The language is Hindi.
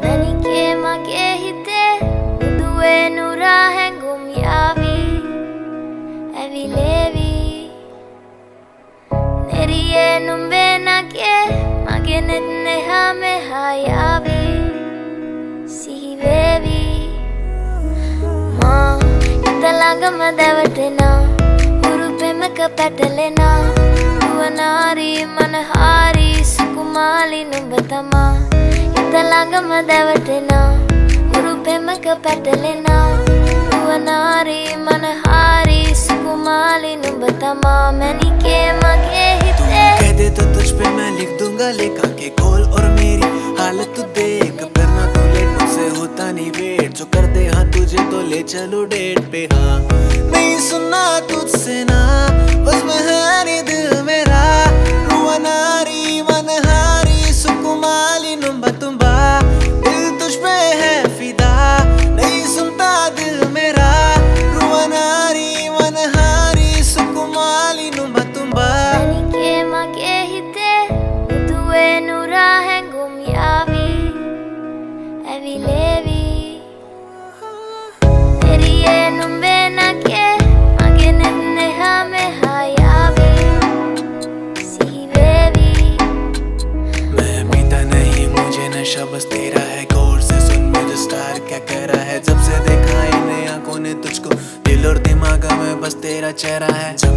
ನನಗೆ ಮಗೆ ಹಿತೆ ದುವೆ ನೂರ ಹೆಂಗುಮಿಯಾವಿ ಎವಿಲೇವಿ ನೆರಿಯೇ ನುಂಬೆ ನಗೆ ಮಗೆ ನೆನ್ನೆ ಹಮೆ ಹಾಯಾವಿ ಸಿಹಿವೇವಿ ಮಾ ಇದ್ದಲಾಗ ಮದವಟೆನಾ ಹುರುಪೆಮಕ ಪೆಟಲೆನಾ ನುವನಾರಿ ಮನಹಾರಿ ಸುಕುಮಾಲಿ ನುಂಬತಮ ಇದ್ದಲಾಗ ಮದವಟೆನಾ ಹುರುಪೆಮಕ ಪೆಟಲೆನಾ ನುವನಾರಿ ಮನಹಾರಿ सुकुमाली नुबतमा मैंने के मगे हिते कह दे तो तुझ पे मैं लिख दूंगा लेखा के खोल और मेरी हालत तू देख करना तू लेट मुझसे होता नहीं वेट जो कर दे हाँ तुझे तो ले चलो डेट पे हाँ नहीं सुनना तुझसे ना बस मैं है नहीं दिल मेरा रुवनारी मनहारी सुकुमाली नुबतुम्बा दिल तुझ पे है फिदा नहीं सुनता दिल मेरा रुवनारी मनहारी सुकुमाली नुबतुम्बा ನನಗೆ ಮಗೆ ಹಿತೆ ದುವೆ ನೂರ ಹೆಂಗುಮಿಯಾವಿ ಎವಿಲೇವಿ ನೆರಿಯೇ ನುಂಬೆ ನಗೆ ಮಗೆ ನೆನ್ನೆ ಹಮೆ ಹಾಯಾವಿ ಸಿಹಿವೇವಿ मैं पीता नहीं मुझे नशा बस तेरा है गौर से सुन मुझे स्टार क्या कह रहा है जब से देखा इन आंखों ने तुझको दिल और दिमाग में बस तेरा चेहरा है जब